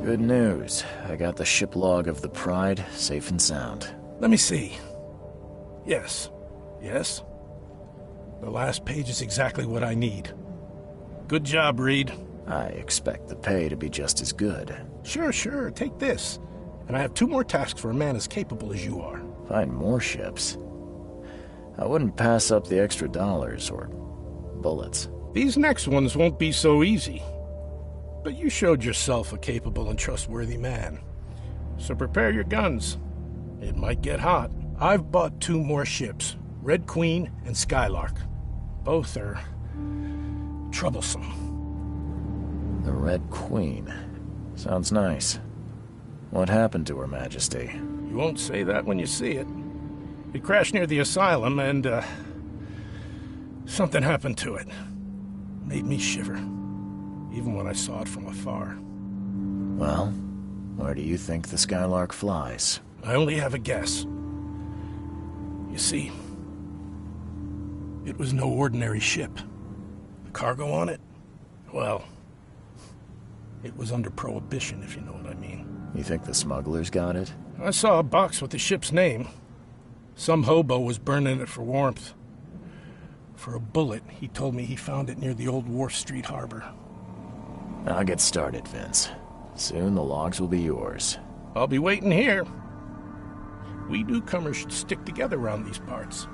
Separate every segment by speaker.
Speaker 1: Good news. I got the ship log of the Pride, safe and sound.
Speaker 2: Let me see. Yes. Yes. The last page is exactly what I need. Good job, Reed.
Speaker 1: I expect the pay to be just as good.
Speaker 2: Sure. Take this. And I have 2 more tasks for a man as capable as you are.
Speaker 1: Find more ships. I wouldn't pass up the extra dollars or bullets.
Speaker 2: These next ones won't be so easy. But you showed yourself a capable and trustworthy man. So prepare your guns. It might get hot. I've bought 2 more ships, Red Queen and Skylark. Both are troublesome.
Speaker 1: The Red Queen. Sounds nice. What happened to Her Majesty?
Speaker 2: You won't say that when you see it. It crashed near the asylum and, something happened to it. Made me shiver. Even when I saw it from afar.
Speaker 1: Well, where do you think the Skylark flies?
Speaker 2: I only have a guess. You see, it was no ordinary ship. The cargo on it, well, it was under prohibition, if you know what I mean.
Speaker 1: You think the smugglers got it?
Speaker 2: I saw a box with the ship's name. Some hobo was burning it for warmth. For a bullet, he told me he found it near the old Wharf Street harbor.
Speaker 1: I'll get started, Vince. Soon the logs will be yours.
Speaker 2: I'll be waiting here. We newcomers should stick together around these parts.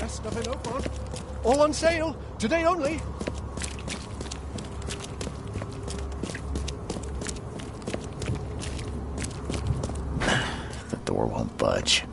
Speaker 3: best stuff I know for. All on sale, today only.
Speaker 1: The door won't budge.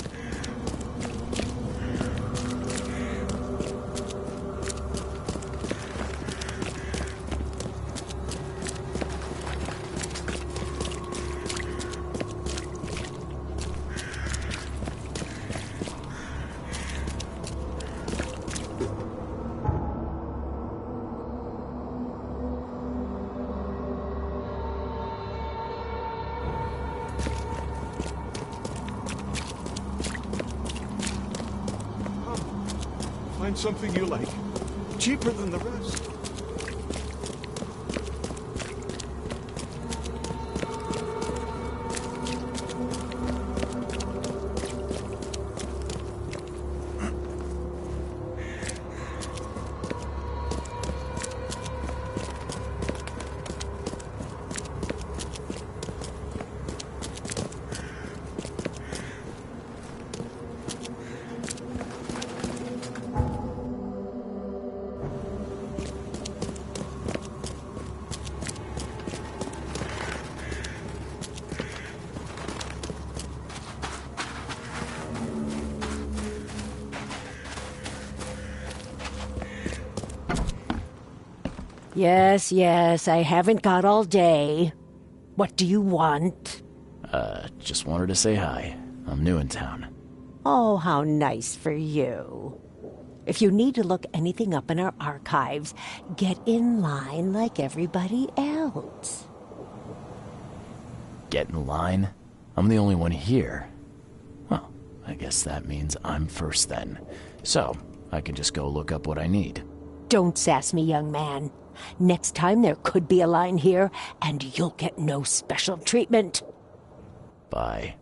Speaker 3: Find something you like. Cheaper than the rest.
Speaker 4: Yes, I haven't got all day. What do you want?
Speaker 1: Just wanted to say hi. I'm new in town.
Speaker 4: Oh, how nice for you. If you need to look anything up in our archives, get in line like everybody else.
Speaker 1: Get in line? I'm the only one here. Well, I guess that means I'm first then. So, I can just go look up what I need.
Speaker 4: Don't sass me, young man. Next time there could be a line here, and you'll get no special treatment.
Speaker 1: Bye.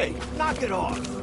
Speaker 3: Hey, knock it off!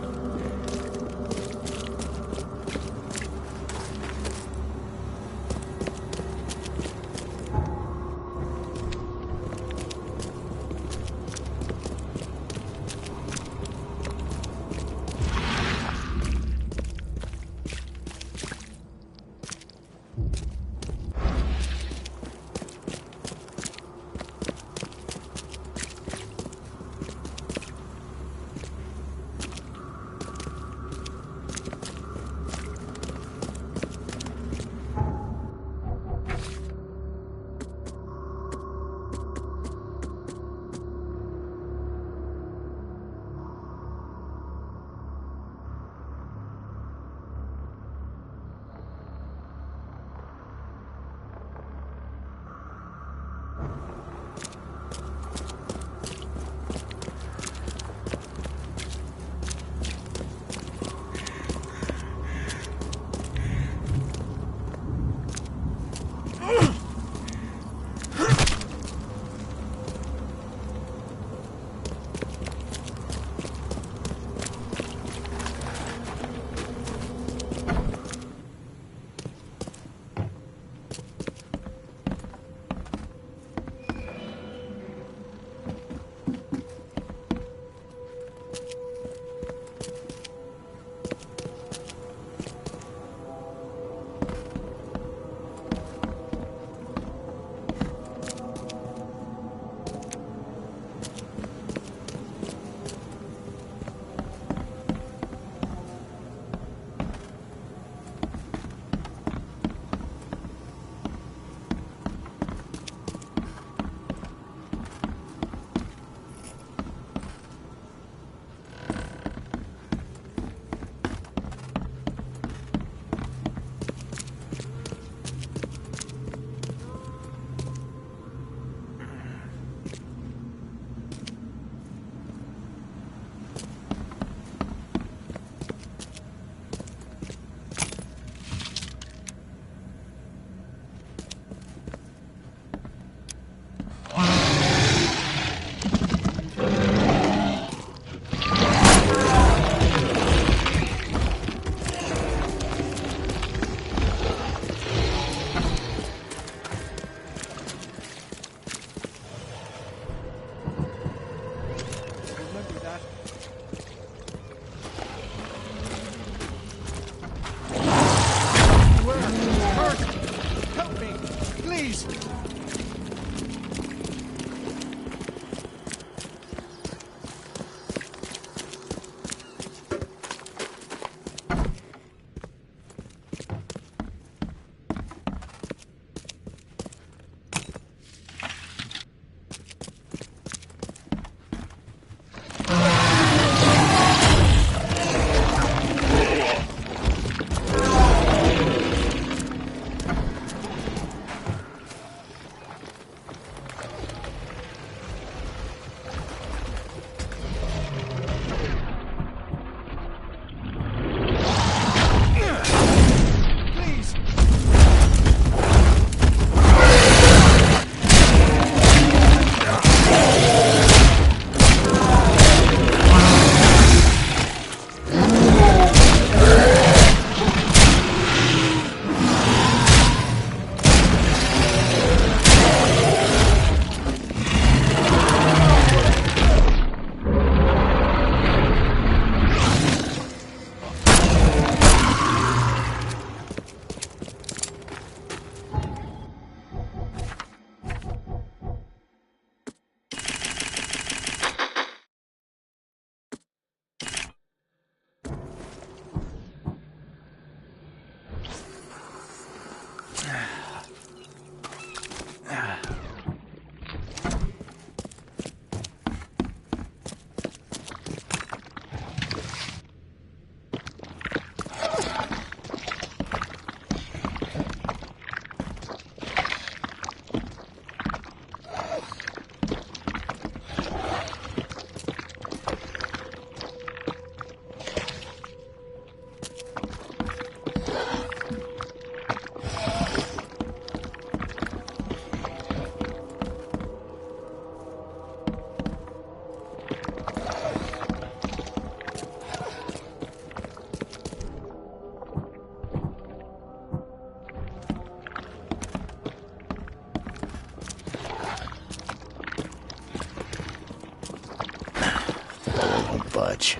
Speaker 1: budge.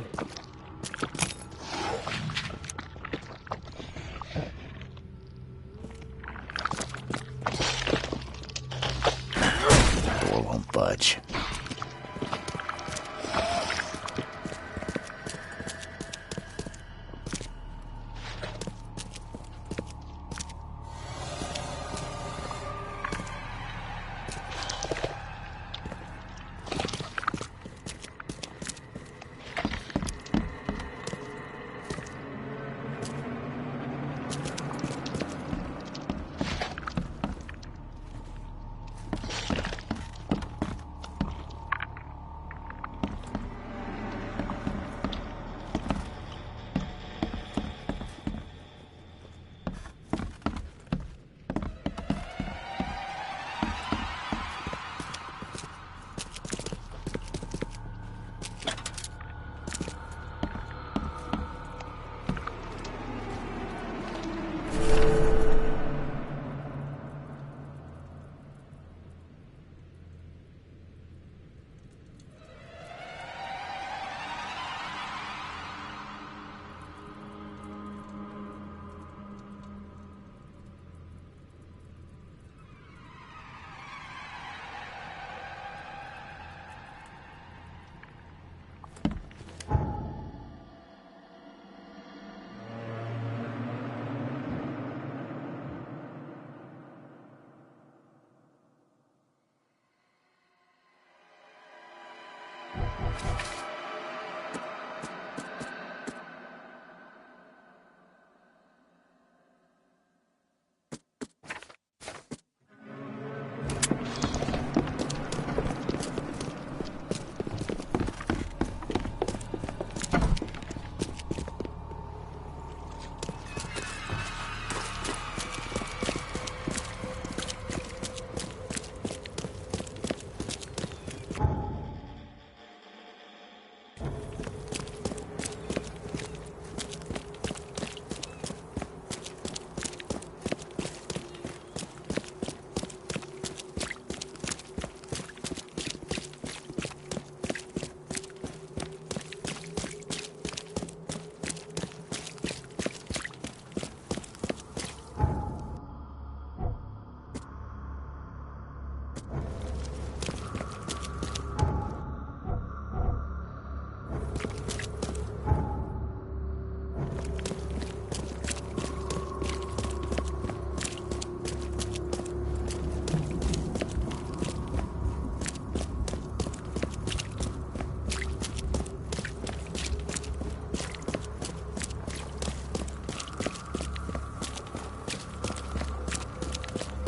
Speaker 1: Door won't budge.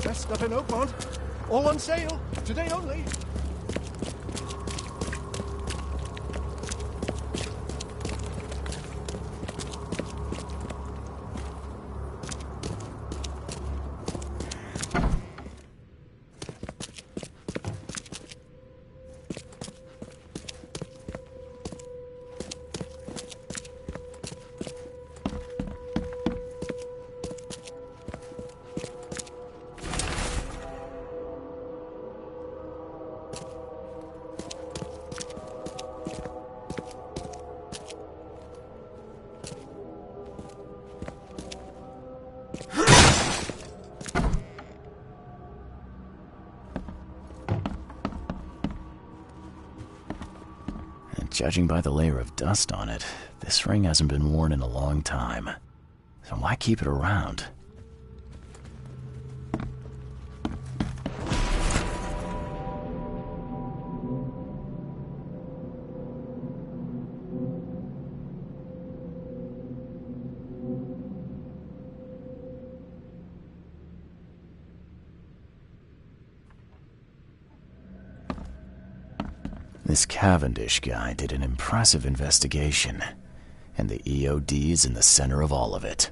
Speaker 3: Best stuff in Oakmont. All on sale. Today only.
Speaker 1: Judging by the layer of dust on it, this ring hasn't been worn in a long time. So why keep it around? This Cavendish guy did an impressive investigation, and the EOD is in the center of all of it.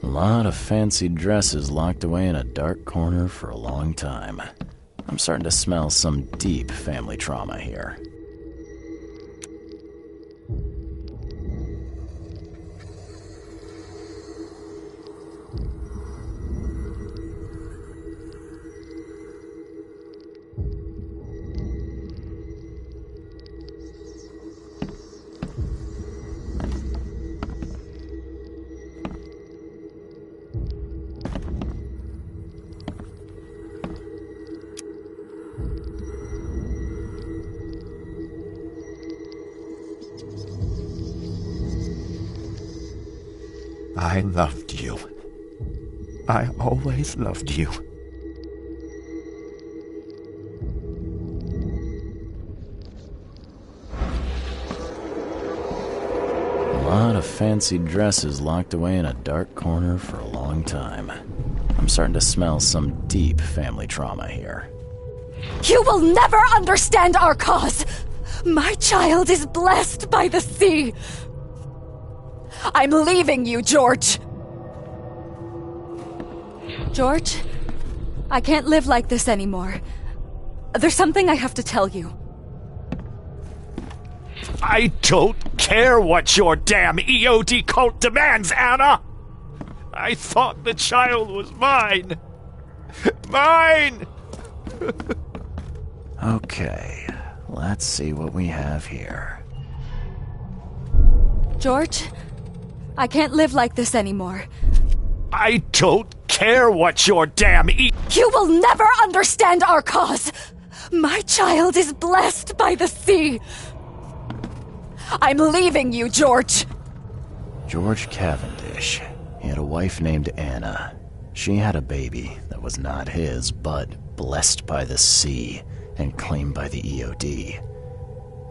Speaker 1: A lot of fancy dresses locked away in a dark corner for a long time. I'm starting to smell some deep family trauma here.
Speaker 5: I loved you. I always loved you.
Speaker 1: A lot of fancy dresses locked away in a dark corner for a long time. I'm starting to smell some deep family trauma here.
Speaker 6: You will never understand our cause! My child is blessed by the sea! I'm leaving you, George! George? I can't live like this anymore. There's something I have to tell you.
Speaker 7: I don't care what your damn EOD cult demands, Anna! I thought the child was mine! Mine!
Speaker 1: Okay, let's see what we have here.
Speaker 6: George? I can't live like this anymore.
Speaker 7: I don't care what your damn
Speaker 6: You will never understand our cause! My child is blessed by the sea! I'm leaving you, George!
Speaker 1: George Cavendish. He had a wife named Anna. She had a baby that was not his, but blessed by the sea and claimed by the EOD.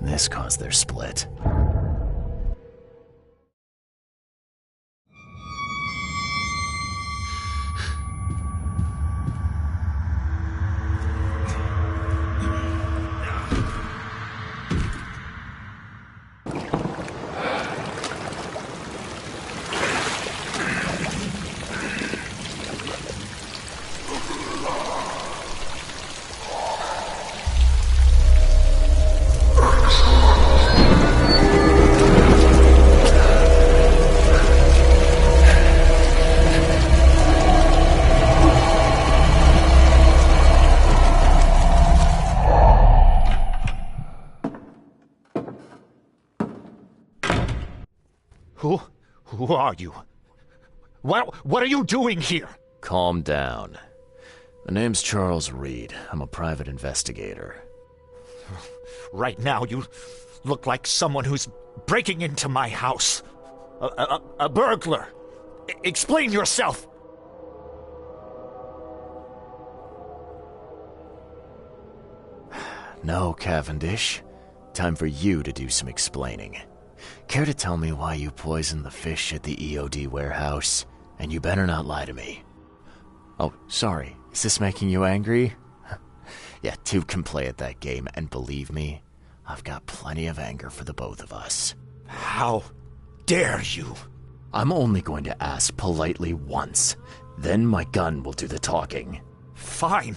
Speaker 1: This caused their split.
Speaker 7: Who are you? What are you doing here?
Speaker 1: Calm down. The name's Charles Reed. I'm a private investigator.
Speaker 7: Right now, you look like someone who's breaking into my house. A burglar. Explain yourself.
Speaker 1: No, Cavendish. Time for you to do some explaining. Care to tell me why you poisoned the fish at the EOD warehouse? And you better not lie to me. Oh, sorry. Is this making you angry? Yeah, two can play at that game, and believe me, I've got plenty of anger for the both of us.
Speaker 7: How dare you?
Speaker 1: I'm only going to ask politely once. Then my gun will do the talking.
Speaker 7: Fine.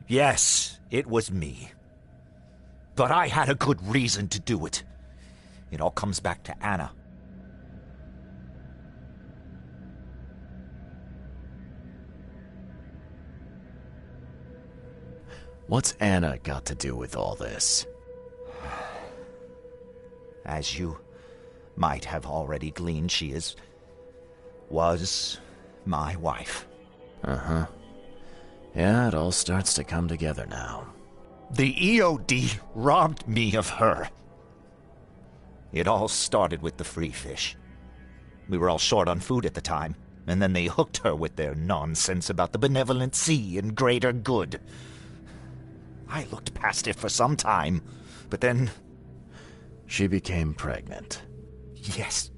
Speaker 7: Yes, it was me. But I had a good reason to do it. It all comes back to Anna.
Speaker 1: What's Anna got to do with all this?
Speaker 7: As you might have already gleaned, was my wife.
Speaker 1: Uh-huh. Yeah, it all starts to come together now.
Speaker 7: The EOD robbed me of her. It all started with the free fish. We were all short on food at the time, and then they hooked her with their nonsense about the benevolent sea and greater good. I looked past it for some time, but then...
Speaker 1: She became pregnant.
Speaker 7: Yes.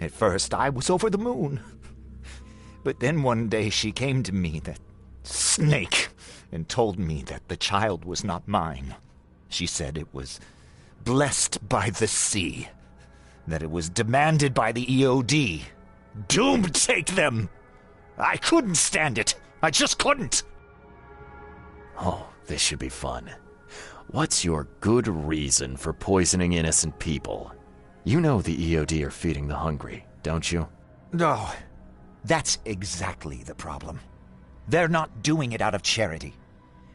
Speaker 7: At first, I was over the moon. But then one day she came to me, that snake, and told me that the child was not mine. She said it was blessed by the sea, that it was demanded by the EOD. Doom take them! I couldn't stand it. I just couldn't.
Speaker 1: Oh, this should be fun. What's your good reason for poisoning innocent people? You know the EOD are feeding the hungry, don't you?
Speaker 7: No, that's exactly the problem. They're not doing it out of charity.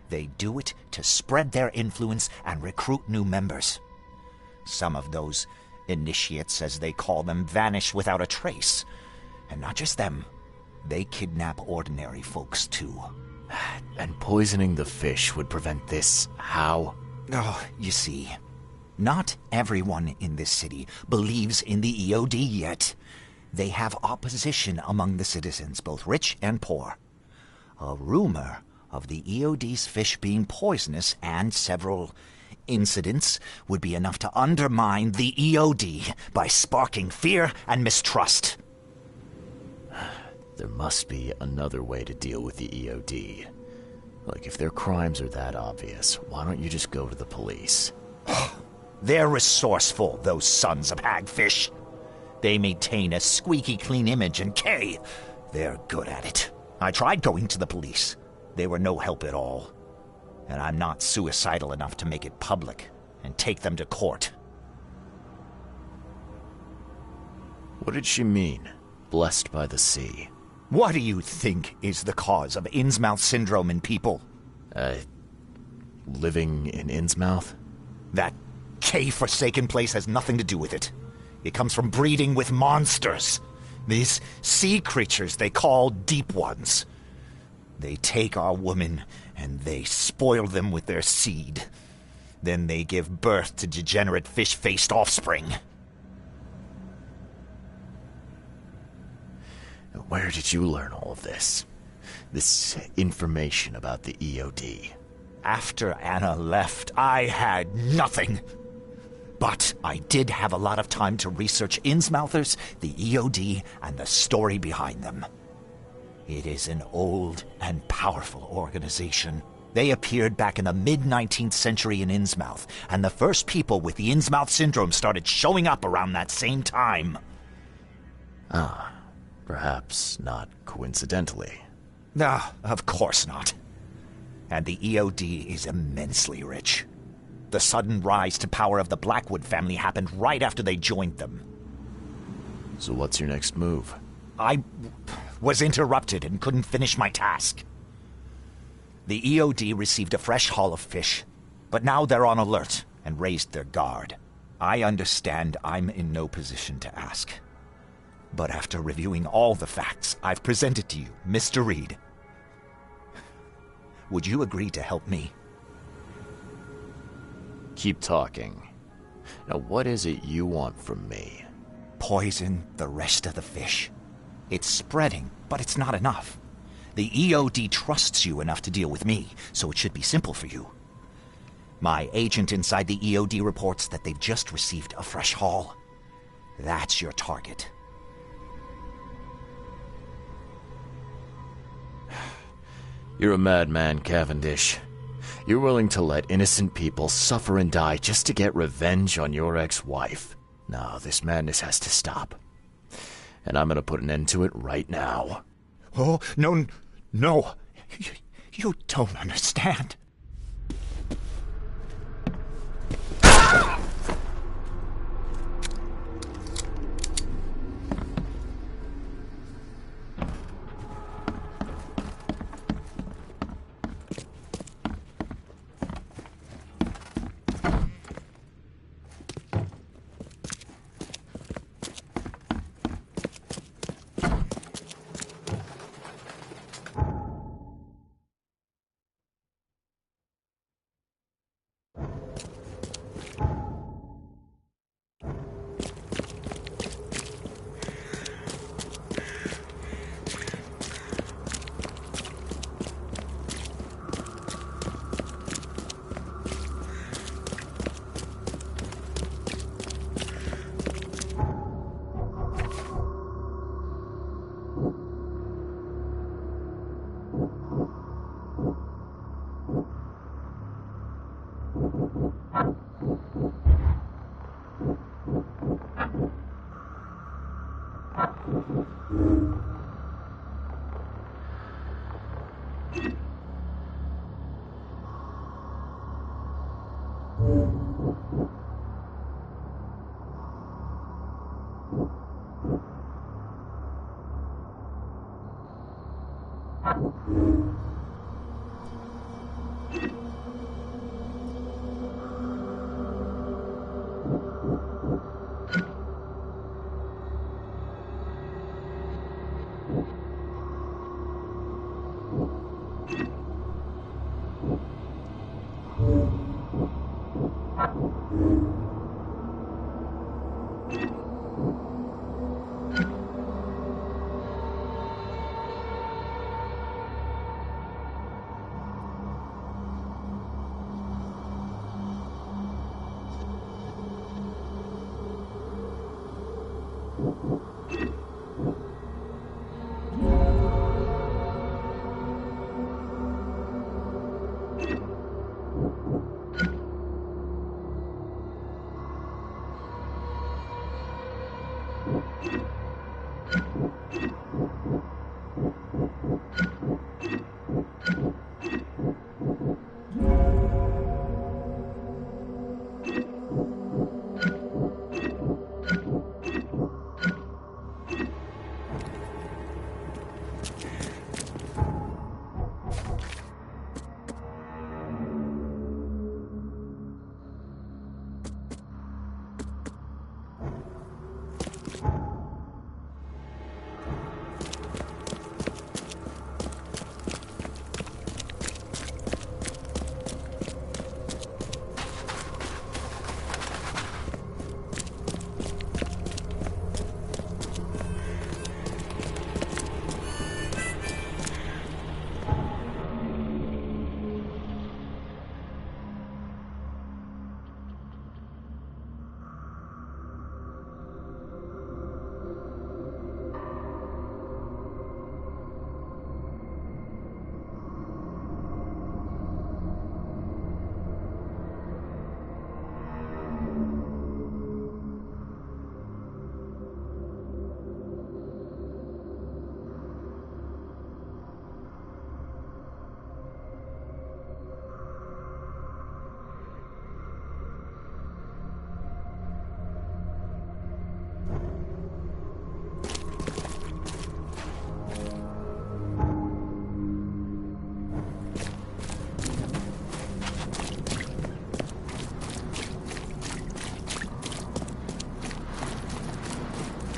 Speaker 7: They do it to spread their influence and recruit new members. Some of those initiates, as they call them, vanish without a trace. And not just them. They kidnap ordinary folks, too.
Speaker 1: And poisoning the fish would prevent this. How?
Speaker 7: Oh, you see, not everyone in this city believes in the EOD yet. They have opposition among the citizens, both rich and poor. A rumor of the EOD's fish being poisonous and several incidents would be enough to undermine the EOD by sparking fear and mistrust.
Speaker 1: There must be another way to deal with the EOD. Like, if their crimes are that obvious, why don't you just go to the police?
Speaker 7: They're resourceful, those sons of hagfish. They maintain a squeaky clean image, and they're good at it. I tried going to the police. They were no help at all. And I'm not suicidal enough to make it public and take them to court.
Speaker 1: What did she mean? Blessed by the sea.
Speaker 7: What do you think is the cause of Innsmouth syndrome in people?
Speaker 1: Living in Innsmouth?
Speaker 7: That K-forsaken place has nothing to do with it. It comes from breeding with monsters. These sea creatures they call Deep Ones. They take our women and they spoil them with their seed. Then they give birth to degenerate fish-faced offspring.
Speaker 1: Where did you learn all of this? This information about the EOD?
Speaker 7: After Anna left, I had nothing. But I did have a lot of time to research Innsmouthers, the EOD, and the story behind them. It is an old and powerful organization. They appeared back in the mid-19th century in Innsmouth, and the first people with the Innsmouth syndrome started showing up around that same time.
Speaker 1: Ah, perhaps not coincidentally.
Speaker 7: No, of course not. And the EOD is immensely rich. The sudden rise to power of the Blackwood family happened right after they joined them.
Speaker 1: So what's your next move?
Speaker 7: I was interrupted and couldn't finish my task. The EOD received a fresh haul of fish, but now they're on alert and raised their guard. I understand I'm in no position to ask. But after reviewing all the facts I've presented to you, Mr. Reed, would you agree to help me?
Speaker 1: Keep talking. Now, what is it you want from me?
Speaker 7: Poison the rest of the fish. It's spreading, but it's not enough. The EOD trusts you enough to deal with me, so it should be simple for you. My agent inside the EOD reports that they've just received a fresh haul. That's your target.
Speaker 1: You're a madman, Cavendish. You're willing to let innocent people suffer and die just to get revenge on your ex-wife. No, this madness has to stop. And I'm gonna put an end to it right now.
Speaker 7: Oh, no. You don't understand.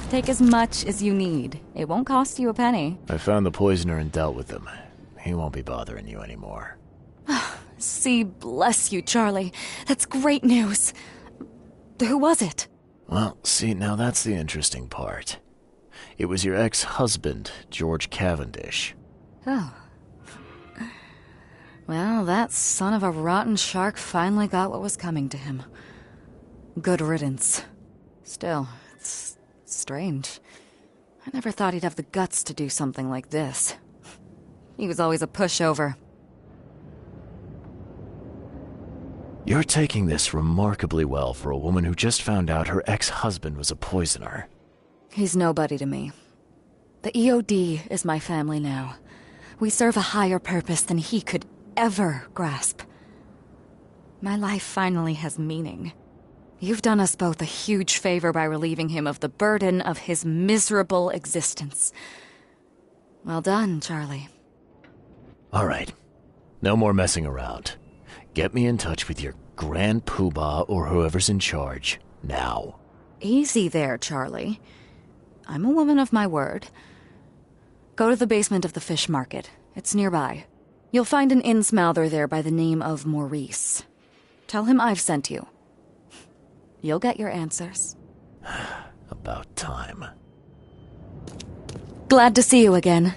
Speaker 6: Take as much as you need. It won't cost you a penny.
Speaker 1: I found the poisoner and dealt with him. He won't be bothering you anymore.
Speaker 6: See, bless you, Charlie. That's great news. Who was it?
Speaker 1: Well, see, now that's the interesting part. It was your ex-husband, George Cavendish.
Speaker 6: Oh. Well, that son of a rotten shark finally got what was coming to him. Good riddance. Still, it's strange. I never thought he'd have the guts to do something like this. He was always a pushover.
Speaker 1: You're taking this remarkably well for a woman who just found out her ex-husband was a poisoner.
Speaker 6: He's nobody to me. The EOD is my family now. We serve a higher purpose than he could ever grasp. My life finally has meaning. You've done us both a huge favor by relieving him of the burden of his miserable existence. Well done, Charlie.
Speaker 1: All right. No more messing around. Get me in touch with your Grand Poobah or whoever's in charge, now.
Speaker 6: Easy there, Charlie. I'm a woman of my word. Go to the basement of the fish market. It's nearby. You'll find an innsmouther there by the name of Maurice. Tell him I've sent you. You'll get your answers.
Speaker 1: About time.
Speaker 6: Glad to see you again.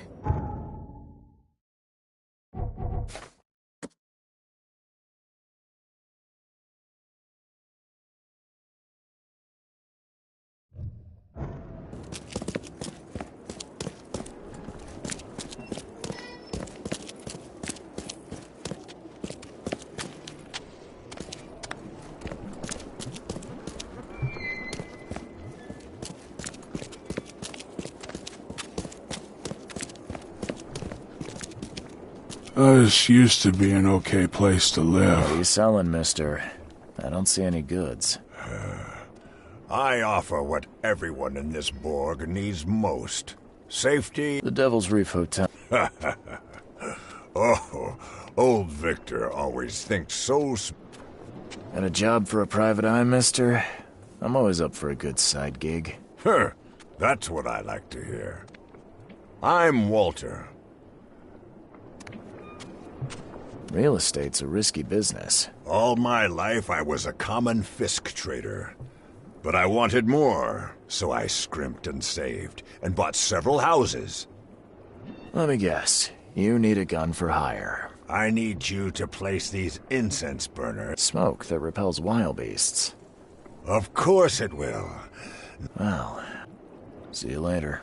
Speaker 3: This used to be an okay place to
Speaker 1: What are
Speaker 3: live.
Speaker 1: you selling, mister? I don't see any goods.
Speaker 8: I offer what everyone in this Borg needs most. Safety.
Speaker 1: The Devil's Reef Hotel.
Speaker 8: Oh, old Victor always thinks so.
Speaker 1: Got a job for a private eye, mister? I'm always up for a good side gig.
Speaker 8: That's what I like to hear. I'm Walter.
Speaker 1: Real estate's a risky business.
Speaker 8: All my life I was a common Fisk trader. But I wanted more, so I scrimped and saved, and bought several houses.
Speaker 1: Let me guess. You need a gun for hire.
Speaker 8: I need you to place these incense burners.
Speaker 1: Smoke that repels wild beasts.
Speaker 8: Of course it will.
Speaker 1: Well, see you later.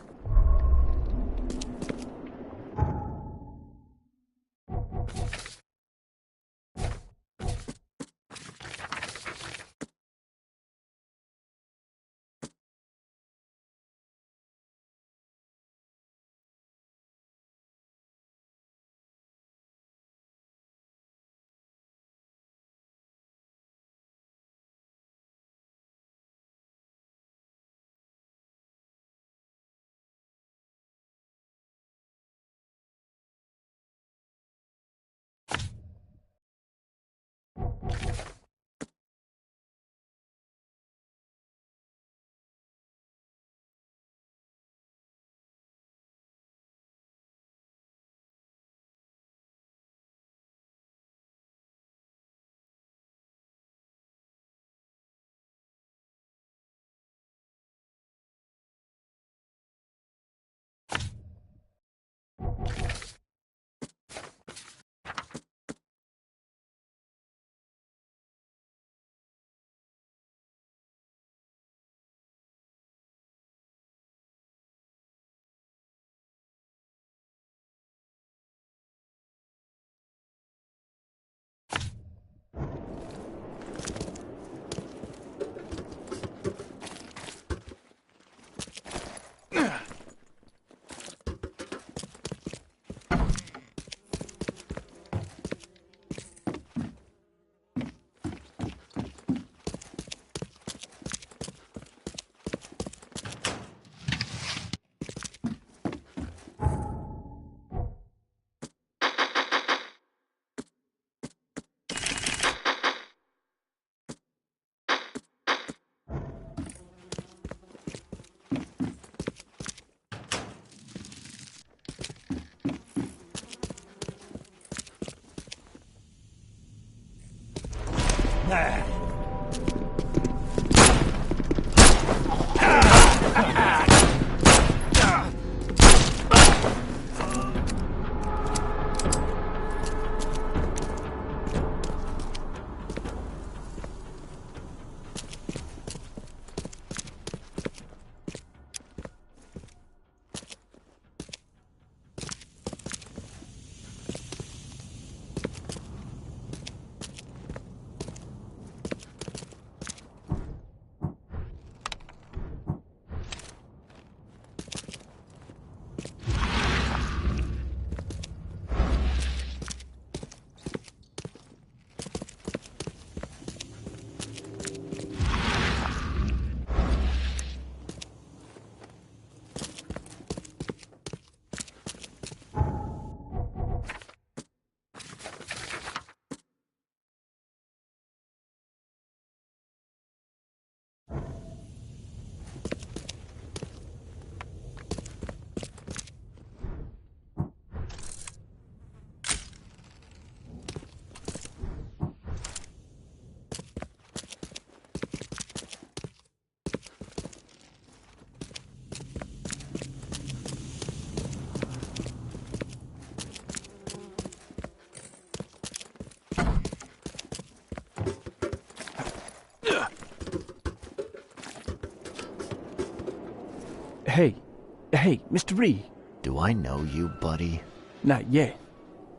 Speaker 5: Hey, Mr. Reed.
Speaker 1: Do I know you, buddy?
Speaker 5: Not yet,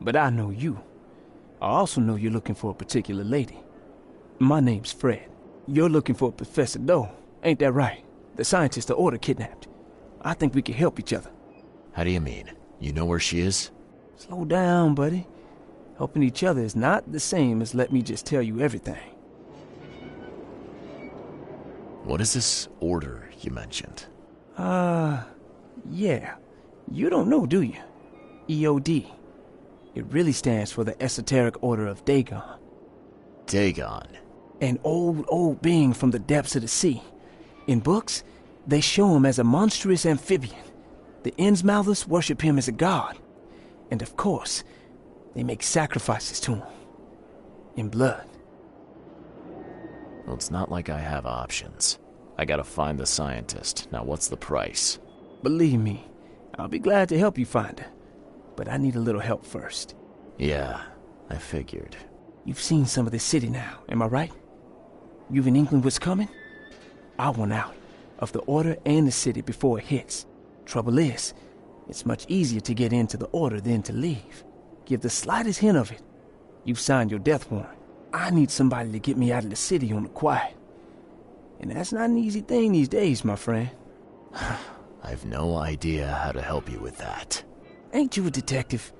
Speaker 5: but I know you. I also know you're looking for a particular lady. My name's Fred. You're looking for Professor Doe, ain't that right? The scientist the Order kidnapped. I think we can help each other.
Speaker 1: How do you mean? You know where she is?
Speaker 5: Slow down, buddy. Helping each other is not the same as let me just tell you everything.
Speaker 1: What is this order you mentioned?
Speaker 5: Yeah. You don't know, do you? EOD. It really stands for the Esoteric Order of Dagon.
Speaker 1: Dagon?
Speaker 5: An old being from the depths of the sea. In books, they show him as a monstrous amphibian. The Innsmouthers worship him as a god. And of course, they make sacrifices to him. In blood.
Speaker 1: Well, it's not like I have options. I gotta find the scientist. Now, what's the price?
Speaker 5: Believe me, I'll be glad to help you find her. But I need a little help first.
Speaker 1: Yeah, I figured.
Speaker 5: You've seen some of this city now, am I right? You've in England what's coming? I want out of the Order and the city before it hits. Trouble is, it's much easier to get into the Order than to leave. Give the slightest hint of it, you've signed your death warrant. I need somebody to get me out of the city on the quiet. And that's not an easy thing these days, my friend.
Speaker 1: I've no idea how to help you with that.
Speaker 5: Ain't you a detective?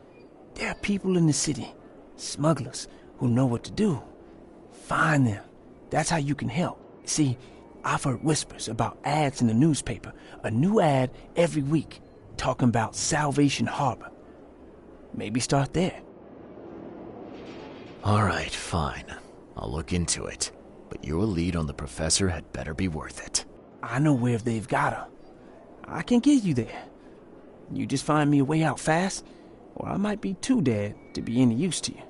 Speaker 5: There are people in the city, smugglers, who know what to do. Find them. That's how you can help. See, I've heard whispers about ads in the newspaper. A new ad every week, talking about Salvation Harbor. Maybe start there.
Speaker 1: All right, fine. I'll look into it. But your lead on the professor had better be worth it.
Speaker 5: I know where they've got her. I can get you there. You just find me a way out fast, or I might be too dead to be any use to you.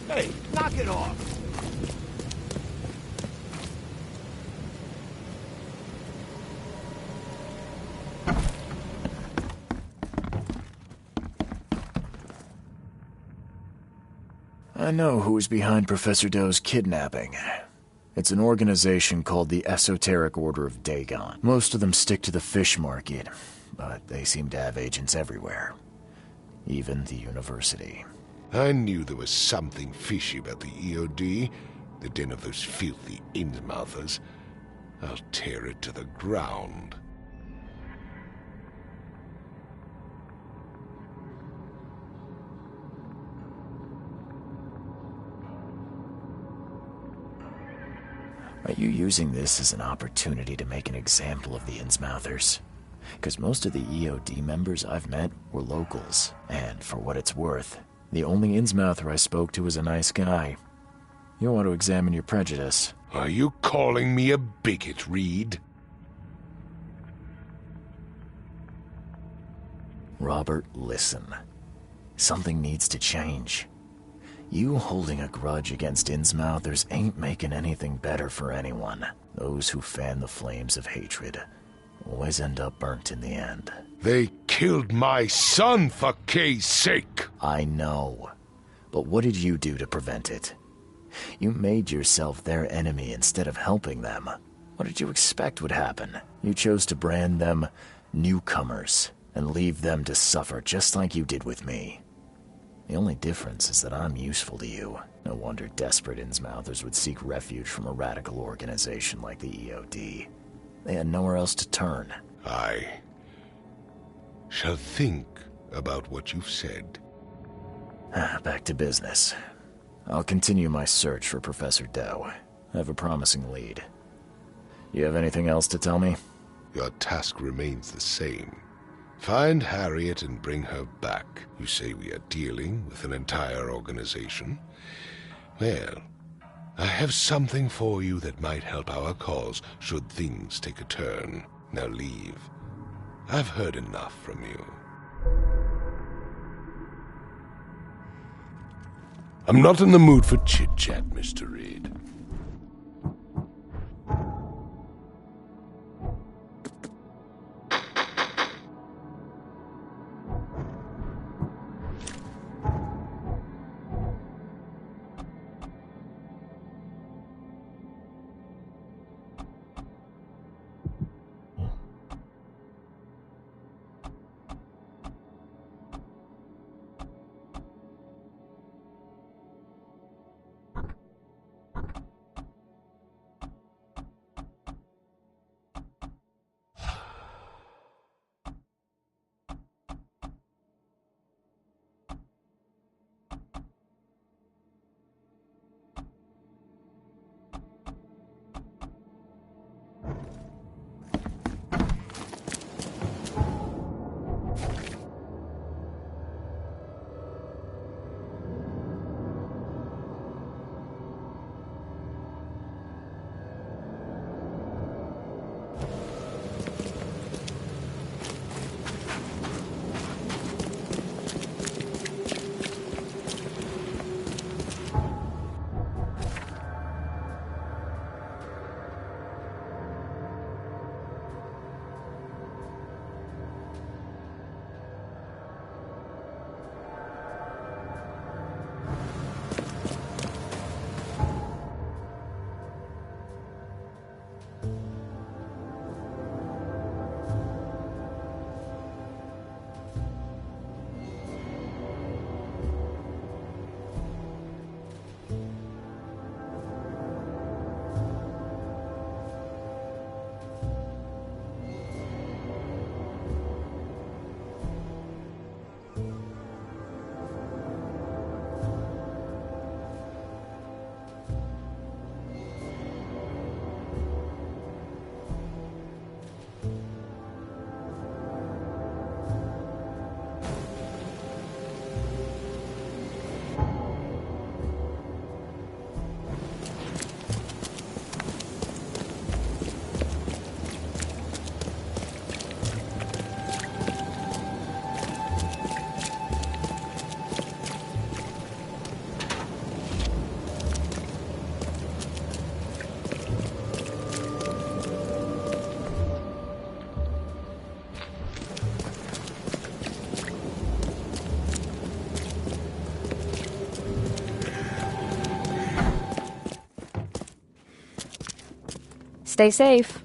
Speaker 3: Hey, knock it off!
Speaker 1: I know who's behind Professor Doe's kidnapping. It's an organization called the Esoteric Order of Dagon. Most of them stick to the fish market, but they seem to have agents everywhere. Even the university.
Speaker 9: I knew there was something fishy about the EOD, the den of those filthy Innsmouthers. I'll tear it to the ground.
Speaker 1: Are you using this as an opportunity to make an example of the Innsmouthers? Because most of the EOD members I've met were locals, and for what it's worth, the only Innsmouther I spoke to was a nice guy. You'll want to examine your prejudice.
Speaker 9: Are you calling me a bigot, Reed?
Speaker 1: Robert, listen. Something needs to change. You holding a grudge against Innsmouthers ain't making anything better for anyone. Those who fan the flames of hatred always end up burnt in the end.
Speaker 9: They killed my son, for Kay's sake!
Speaker 1: I know. But what did you do to prevent it? You made yourself their enemy instead of helping them. What did you expect would happen? You chose to brand them newcomers. and leave them to suffer just like you did with me. The only difference is that I'm useful to you. No wonder desperate Innsmouthers would seek refuge from a radical organization like the EOD. They had nowhere else to turn.
Speaker 9: I shall think about what you've said.
Speaker 1: Back to business. I'll continue my search for Professor Doe. I have a promising lead. You have anything else to tell me?
Speaker 9: Your task remains the same. Find Harriet and bring her back. You say we are dealing with an entire organization? Well, I have something for you that might help our cause should things take a turn. Now leave. I've heard enough from you. I'm not in the mood for chit-chat, Mr. Reed.
Speaker 10: Stay safe.